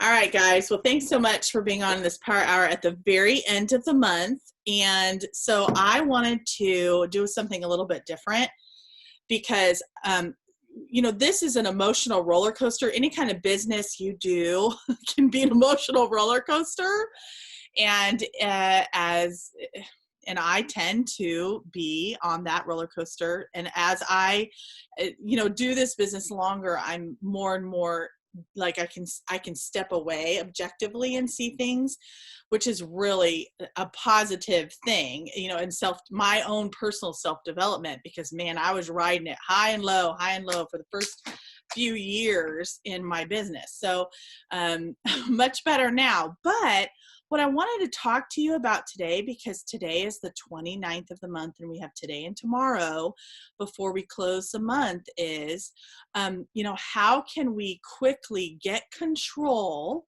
All right, guys. Well, thanks so much for being on this Power Hour at the very end of the month. And so I wanted to do something a little bit different because, this is an emotional roller coaster. Any kind of business you do can be an emotional roller coaster. And and I tend to be on that roller coaster. And as I, do this business longer, I'm more and more like I can step away objectively and see things, which is really a positive thing, and my own personal self-development, because man, I was riding it high and low for the first few years in my business. So much better now. But what I wanted to talk to you about today, because today is the 29th of the month and we have today and tomorrow before we close the month, is, how can we quickly get control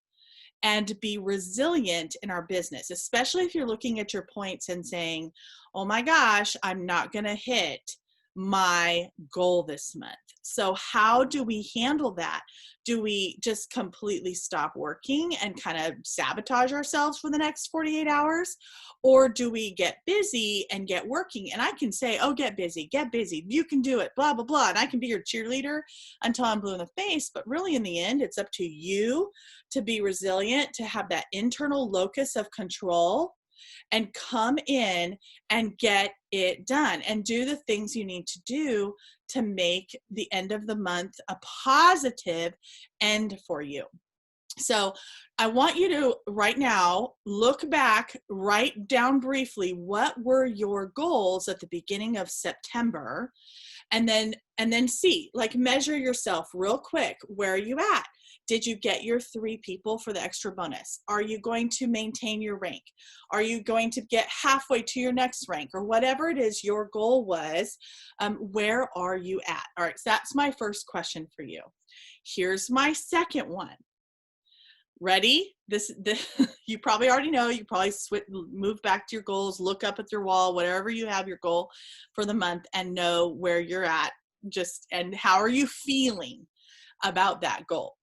and be resilient in our business, especially if you're looking at your points and saying, oh my gosh, I'm not going to hit my goal this month. So how do we handle that? Do we just completely stop working and kind of sabotage ourselves for the next 48 hours? Or do we get busy and get working? And I can say, oh, get busy, you can do it, blah, blah, blah. And I can be your cheerleader until I'm blue in the face. But really in the end, it's up to you to be resilient, to have that internal locus of control and come in and get it done and do the things you need to do to make the end of the month a positive end for you. So I want you to right now look back, write down briefly what were your goals at the beginning of September, and then see, like, measure yourself real quick. Where are you at? Did you get your 3 people for the extra bonus? Are you going to maintain your rank? Are you going to get halfway to your next rank, or whatever it is your goal was? Where are you at? All right, so that's my first question for you. Here's my second one. Ready? This you probably already know. You probably move back to your goals, look up at your wall, whatever you have your goal for the month, and know where you're at. And how are you feeling about that goal?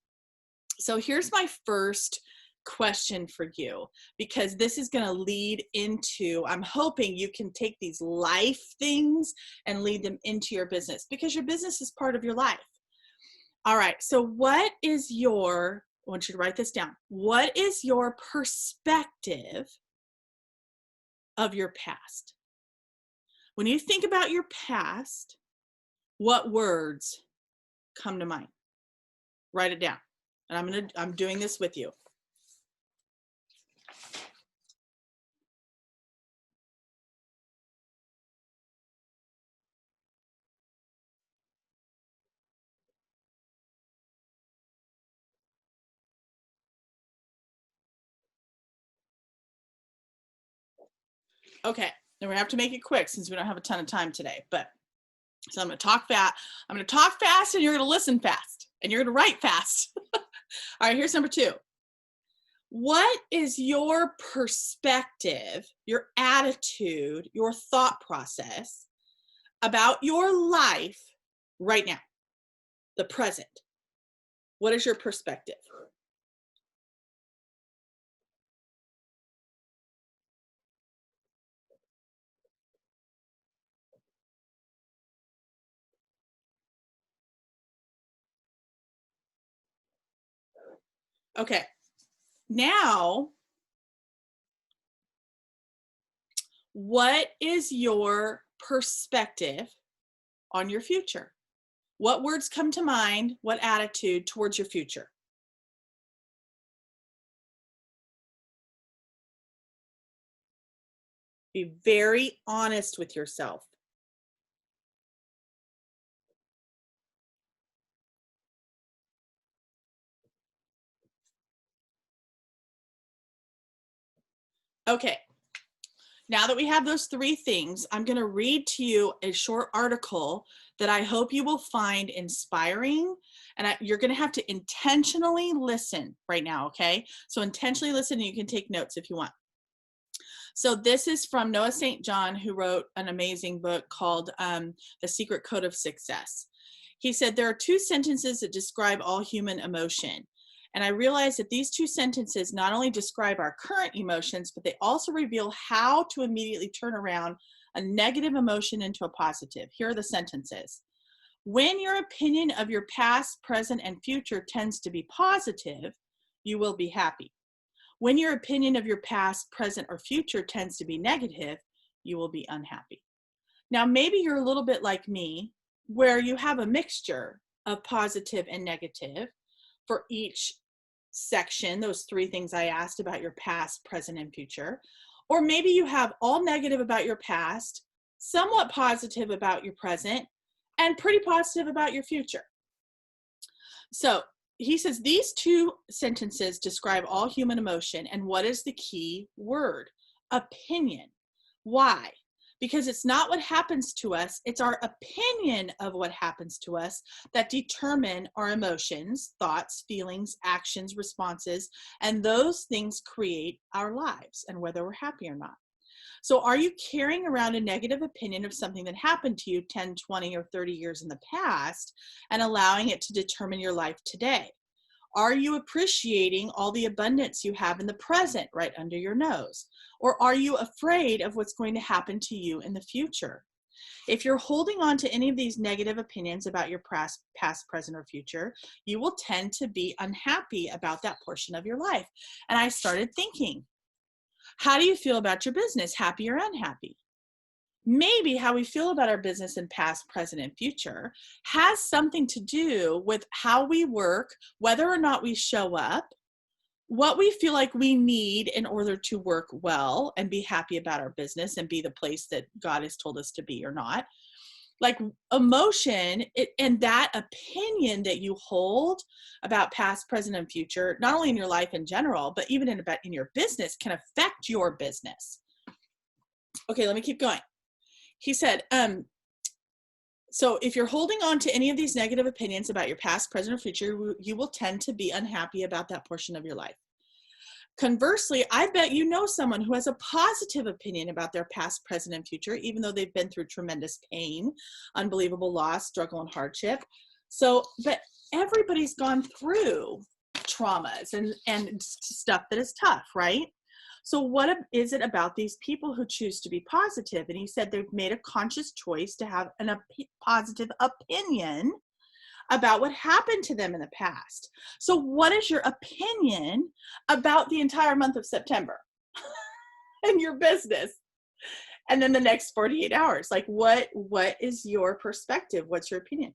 So here's my first question for you, because this is going to lead into, I'm hoping you can take these life things and lead them into your business, because your business is part of your life. All right. So what is your, I want you to write this down. What is your perspective of your past? When you think about your past, what words come to mind? Write it down. And I'm doing this with you. Okay, and we have to make it quick since we don't have a ton of time today. So I'm going to talk fast. I'm going to talk fast, and you're going to listen fast, and you're going to write fast. All right, here's number 2. What is your perspective, your attitude, your thought process about your life right now, the present? What is your perspective? Okay, now, what is your perspective on your future? What words come to mind? What attitude towards your future? Be very honest with yourself. Okay, now that we have those 3 things, I'm going to read to you a short article that I hope you will find inspiring. And you're going to have to intentionally listen right now, okay? So intentionally listen, and you can take notes if you want. So this is from Noah St. John, who wrote an amazing book called The Secret Code of Success. He said, there are 2 sentences that describe all human emotion. And I realized that these two sentences not only describe our current emotions, but they also reveal how to immediately turn around a negative emotion into a positive. Here are the sentences. When your opinion of your past, present, and future tends to be positive, you will be happy. When your opinion of your past, present, or future tends to be negative, you will be unhappy. Now, maybe you're a little bit like me, where you have a mixture of positive and negative for each section, those three things I asked about your past, present, and future. Or maybe you have all negative about your past, somewhat positive about your present, and pretty positive about your future. So he says these two sentences describe all human emotion. And what is the key word? Opinion. Why? Because it's not what happens to us, it's our opinion of what happens to us that determine our emotions, thoughts, feelings, actions, responses, and those things create our lives and whether we're happy or not. So are you carrying around a negative opinion of something that happened to you 10, 20, or 30 years in the past and allowing it to determine your life today? Are you appreciating all the abundance you have in the present right under your nose? Or are you afraid of what's going to happen to you in the future? If you're holding on to any of these negative opinions about your past, present, or future, you will tend to be unhappy about that portion of your life. And I started thinking, how do you feel about your business? Happy or unhappy? Maybe how we feel about our business in past, present, and future has something to do with how we work, whether or not we show up, what we feel like we need in order to work well and be happy about our business and be the place that God has told us to be or not. Like emotion and that opinion that you hold about past, present, and future, not only in your life in general, but even in your business, can affect your business. Okay, let me keep going. He said, so if you're holding on to any of these negative opinions about your past, present, or future, you will tend to be unhappy about that portion of your life. Conversely, I bet you know someone who has a positive opinion about their past, present, and future, even though they've been through tremendous pain, unbelievable loss, struggle, and hardship. So, but everybody's gone through traumas and stuff that is tough, right? So what is it about these people who choose to be positive? And he said they've made a conscious choice to have a positive opinion about what happened to them in the past. So what is your opinion about the entire month of September and your business? And then the next 48 hours, like what is your perspective? What's your opinion?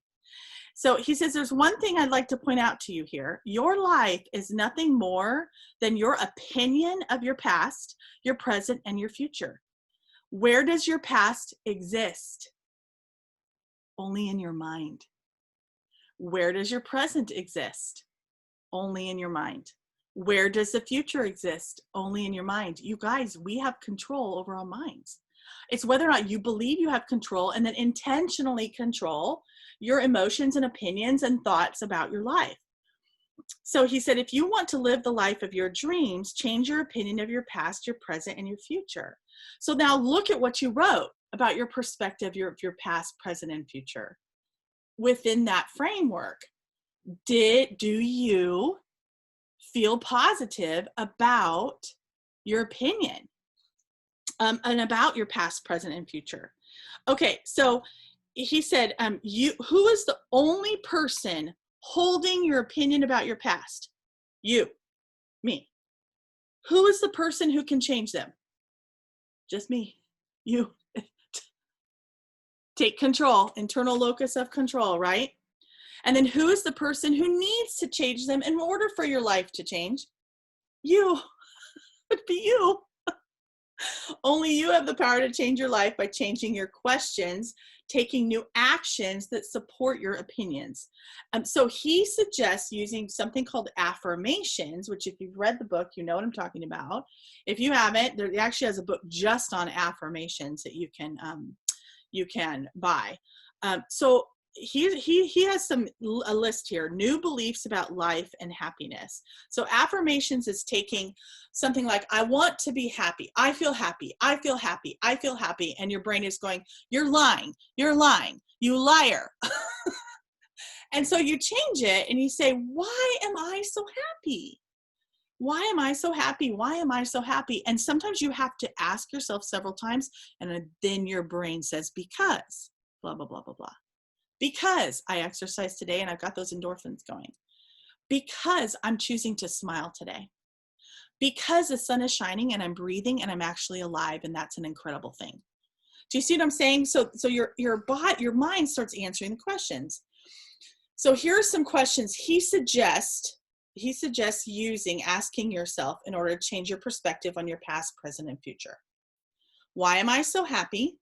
So he says, there's one thing I'd like to point out to you here. Your life is nothing more than your opinion of your past, your present, and your future. Where does your past exist? Only in your mind. Where does your present exist? Only in your mind. Where does the future exist? Only in your mind. You guys, we have control over our minds. It's whether or not you believe you have control and then intentionally control your emotions and opinions and thoughts about your life. So he said, if you want to live the life of your dreams, change your opinion of your past, your present, and your future. So now look at what you wrote about your perspective of your past, present, and future. Within that framework, do you feel positive about your opinion and about your past, present, and future? Okay, so he said, who is the only person holding your opinion about your past? You, me. Who is the person who can change them? Just me, you. Take control, internal locus of control, right? And then who is the person who needs to change them in order for your life to change? You. It'd be you. Only you have the power to change your life by changing your questions, taking new actions that support your opinions. So he suggests using something called affirmations, which if you've read the book, you know what I'm talking about. If you haven't, there actually has a book just on affirmations that you can buy. So he has a list here, new beliefs about life and happiness. So affirmations is taking something like, I want to be happy. I feel happy. I feel happy. I feel happy. And your brain is going, you're lying. You're lying. You liar. And so you change it and you say, why am I so happy? Why am I so happy? Why am I so happy? And sometimes you have to ask yourself several times, and then your brain says, because blah, blah, blah, blah, blah. Because I exercised today and I've got those endorphins going. Because I'm choosing to smile today. Because the sun is shining and I'm breathing and I'm actually alive, and that's an incredible thing. Do you see what I'm saying? So your mind starts answering the questions. So here are some questions he suggests asking yourself in order to change your perspective on your past, present, and future. Why am I so happy?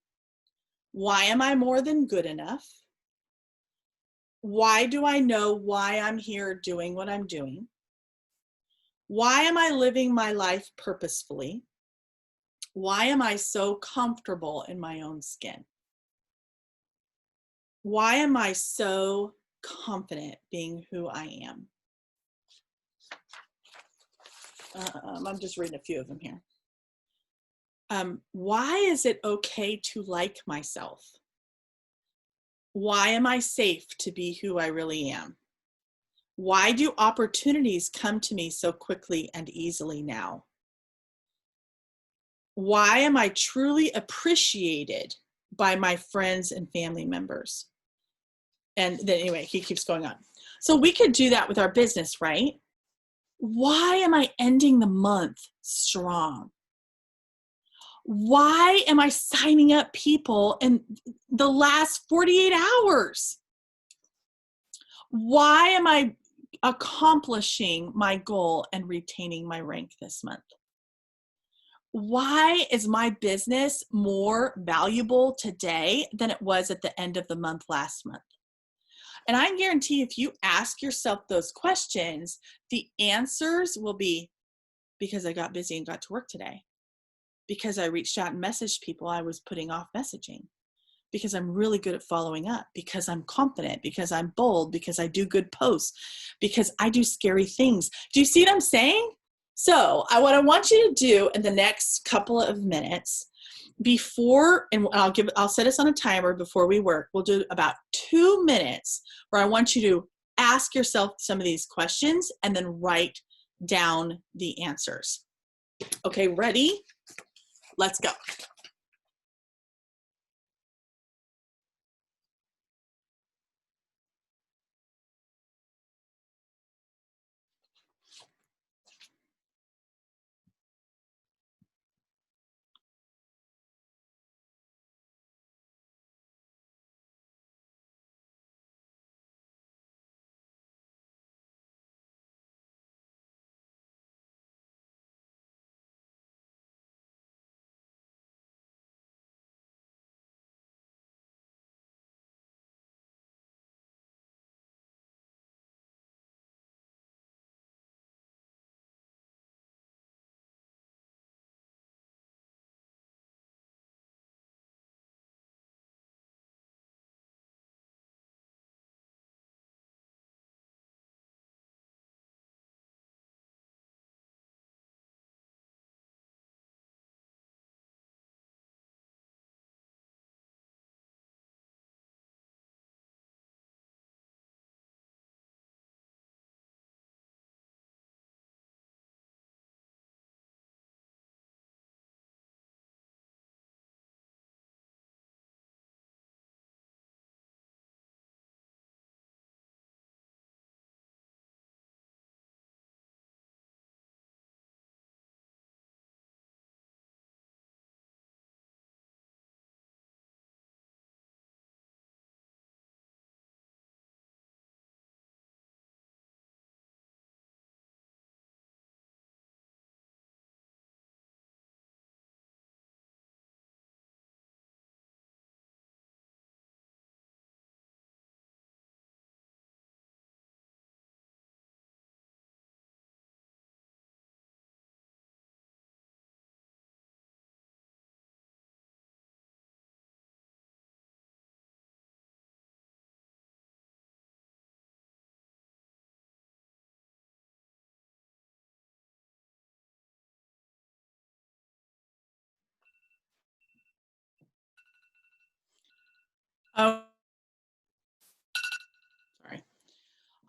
Why am I more than good enough? Why do I know why I'm here doing what I'm doing? Why am I living my life purposefully? Why am I so comfortable in my own skin? Why am I so confident being who I am? I'm just reading a few of them here. Why is it okay to like myself? Why am I safe to be who I really am? Why do opportunities come to me so quickly and easily now? Why am I truly appreciated by my friends and family members? And then anyway, he keeps going on. So we could do that with our business, right? Why am I ending the month strong? Why am I signing up people in the last 48 hours? Why am I accomplishing my goal and retaining my rank this month? Why is my business more valuable today than it was at the end of the month last month? And I guarantee if you ask yourself those questions, the answers will be because I got busy and got to work today, because I reached out and messaged people I was putting off messaging, because I'm really good at following up, because I'm confident, because I'm bold, because I do good posts, because I do scary things. Do you see what I'm saying? So what I want you to do in the next couple of minutes before, and I'll set us on a timer before we work. We'll do about 2 minutes where I want you to ask yourself some of these questions and then write down the answers. Okay, ready? Let's go.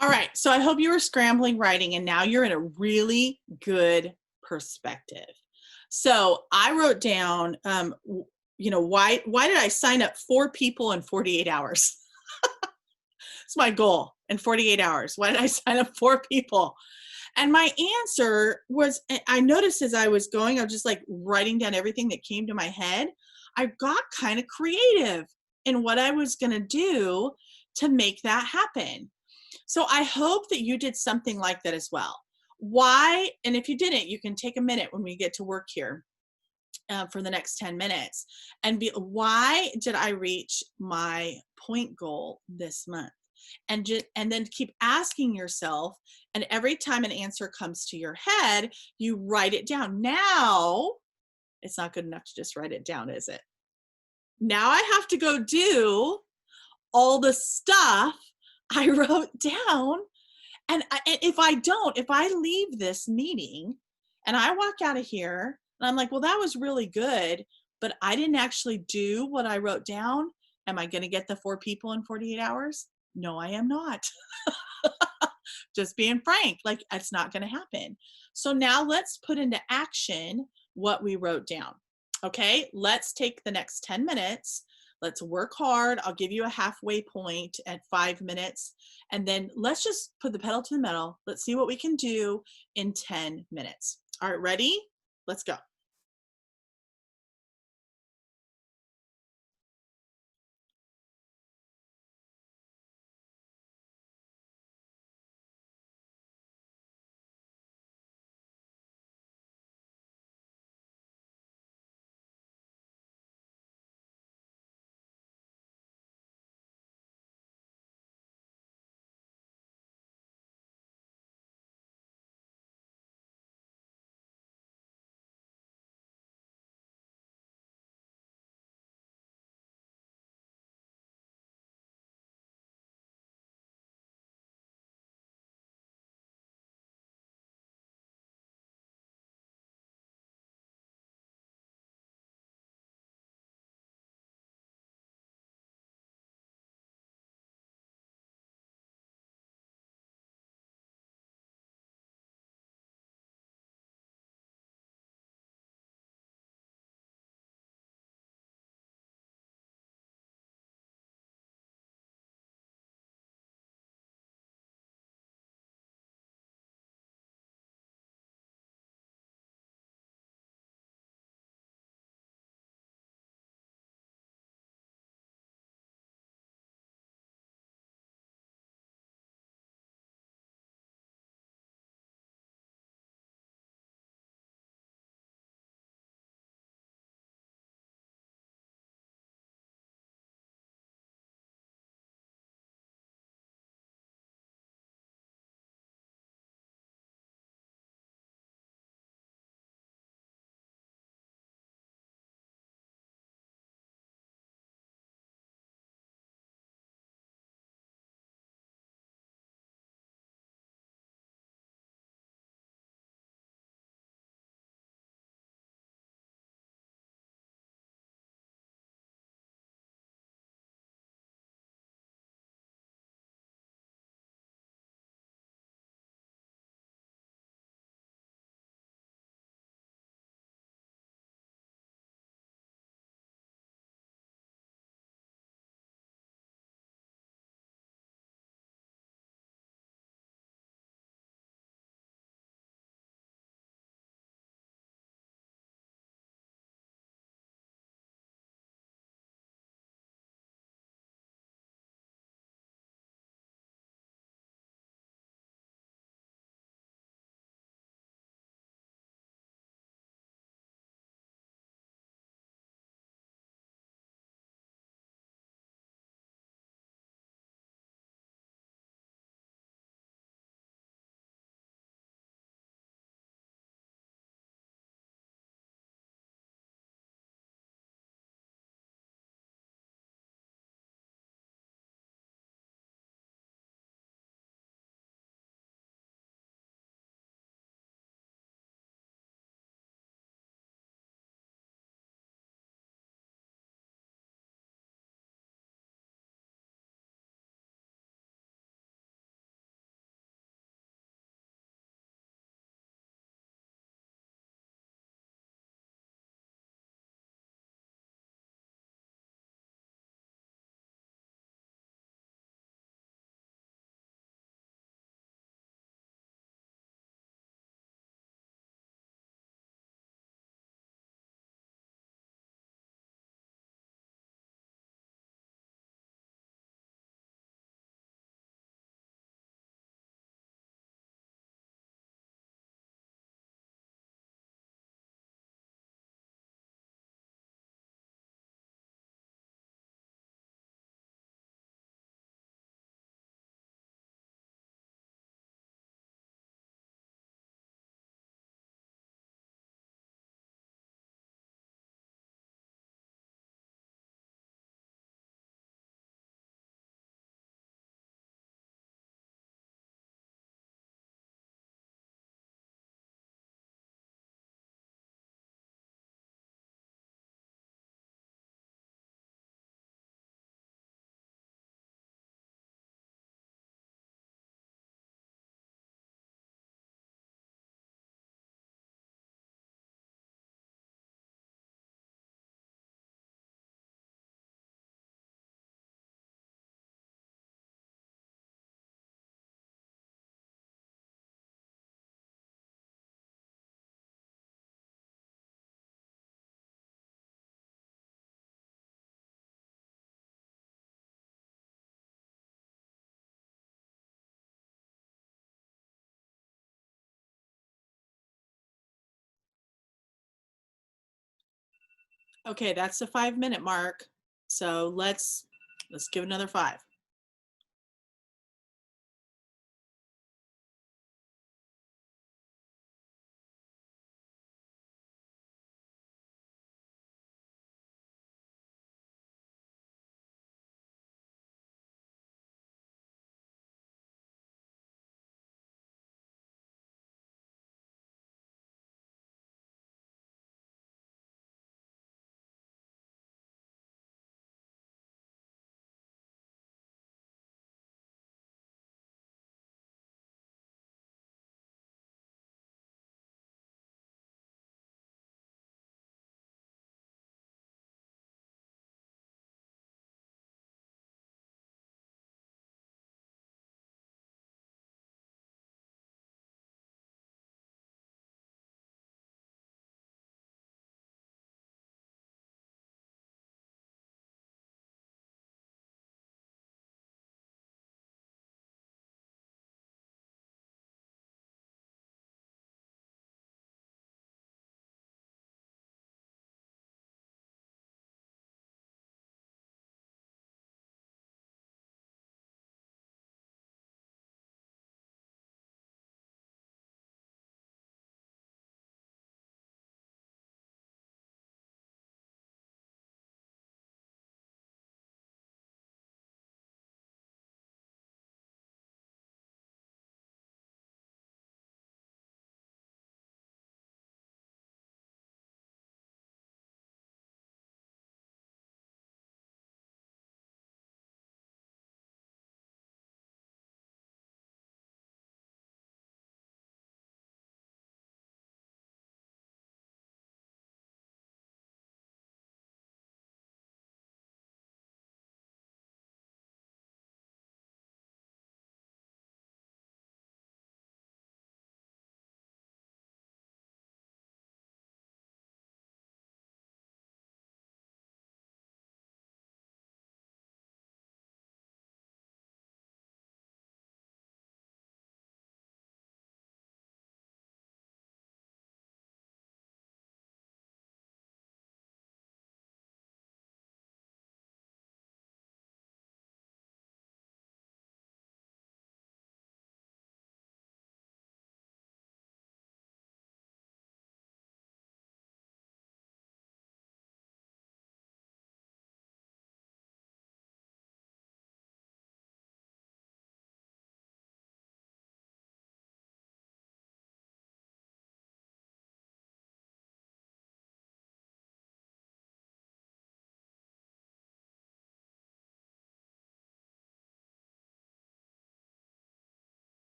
All right. So I hope you were scrambling writing and now you're in a really good perspective. So I wrote down, why did I sign up 4 people in 48 hours? It's my goal in 48 hours. Why did I sign up 4 people? And my answer was, I noticed as I was going, I was just like writing down everything that came to my head. I got kind of creative in what I was going to do to make that happen. So I hope that you did something like that as well. Why? And if you didn't, you can take a minute when we get to work here for the next 10 minutes and be, why did I reach my point goal this month? And then keep asking yourself, and every time an answer comes to your head, you write it down. Now, it's not good enough to just write it down, is it? Now I have to go do all the stuff I wrote down. And if I leave this meeting and I walk out of here and I'm like, well, that was really good, but I didn't actually do what I wrote down, am I going to get the 4 people in 48 hours? No, I am not. Just being frank, like it's not going to happen. So now let's put into action what we wrote down. Okay, let's take the next 10 minutes. Let's work hard. I'll give you a halfway point at 5 minutes. And then let's just put the pedal to the metal. Let's see what we can do in 10 minutes. All right, ready? Let's go. Okay, that's the 5 minute mark. So let's give another 5.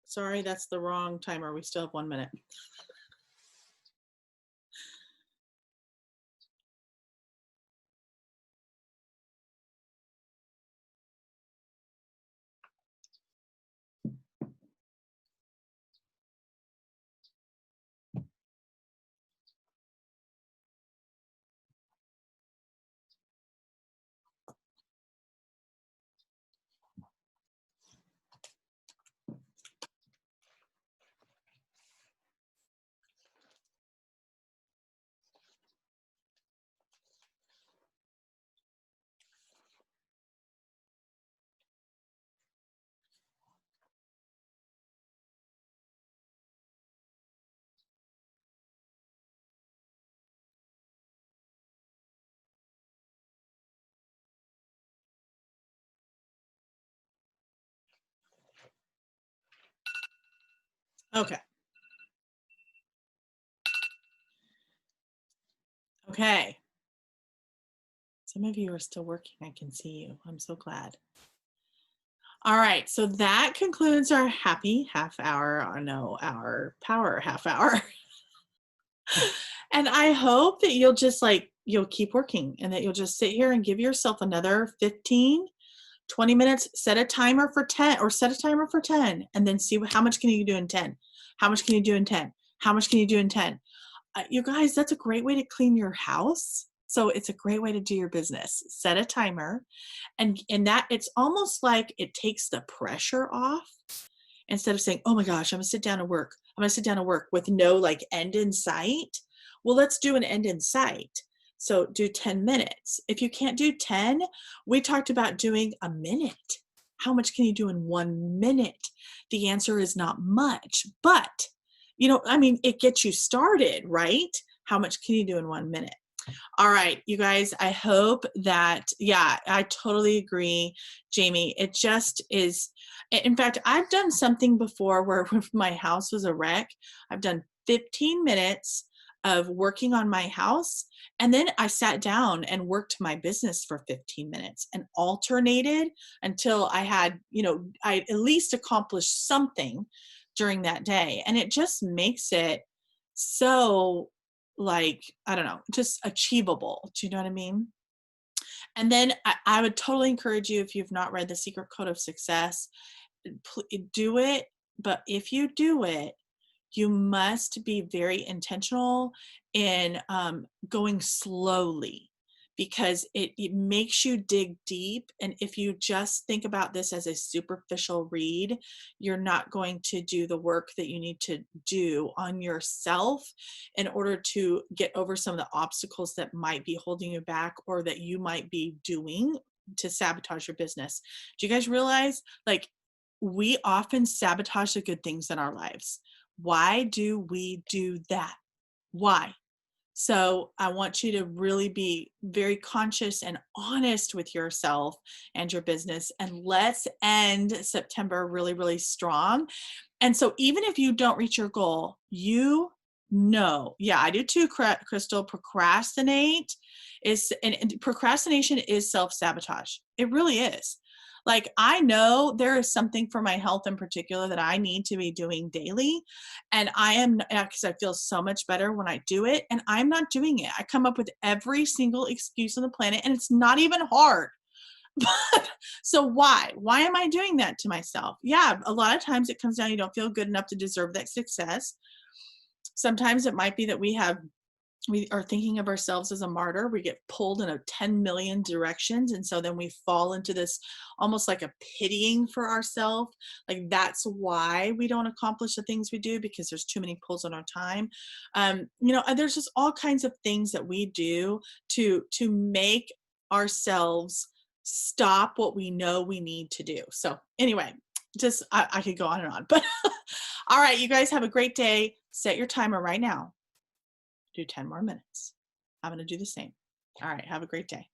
Sorry, that's the wrong timer. We still have 1 minute. Okay. Okay. Some of you are still working. I can see you. I'm so glad. All right. So that concludes our happy half hour, or no, our power half hour. And I hope that you'll just you'll keep working and that you'll just sit here and give yourself another 15, 20 minutes, set a timer for 10 or set a timer for 10 and then see how much can you do in 10? How much can you do in 10? How much can you do in 10? You guys, that's a great way to clean your house. So it's a great way to do your business. Set a timer and that it's almost like it takes the pressure off instead of saying, oh my gosh, I'm gonna sit down and work. I'm gonna sit down and work with no end in sight. Well, let's do an end in sight. So do 10 minutes. If you can't do 10, we talked about doing a minute. How much can you do in 1 minute? The answer is not much, but I mean, it gets you started, right? How much can you do in 1 minute? All right, you guys, I hope that, yeah, I totally agree, Jamie. It just is. In fact, I've done something before where if my house was a wreck, I've done 15 minutes of working on my house. And then I sat down and worked my business for 15 minutes and alternated until I had, I at least accomplished something during that day. And it just makes it so I don't know, just achievable. Do you know what I mean? And then I would totally encourage you, if you've not read The Secret Code of Success, do it. But if you do it, you must be very intentional in going slowly because it makes you dig deep. And if you just think about this as a superficial read, you're not going to do the work that you need to do on yourself in order to get over some of the obstacles that might be holding you back or that you might be doing to sabotage your business. Do you guys realize we often sabotage the good things in our lives? Why do we do that? Why? So I want you to really be very conscious and honest with yourself and your business. And let's end September really, really strong. And so even if you don't reach your goal, yeah, I do too, Crystal. And procrastination is self-sabotage. It really is. I know there is something for my health in particular that I need to be doing daily. And because I feel so much better when I do it, and I'm not doing it. I come up with every single excuse on the planet, and it's not even hard. So why? Why am I doing that to myself? Yeah, a lot of times it comes down, you don't feel good enough to deserve that success. Sometimes it might be that we are thinking of ourselves as a martyr. We get pulled in 10 million directions. And so then we fall into this almost like a pitying for ourselves. That's why we don't accomplish the things we do, because there's too many pulls on our time. There's just all kinds of things that we do to make ourselves stop what we know we need to do. So anyway, I could go on and on, but all right, you guys have a great day. Set your timer right now. Do 10 more minutes. I'm going to do the same. All right. Have a great day.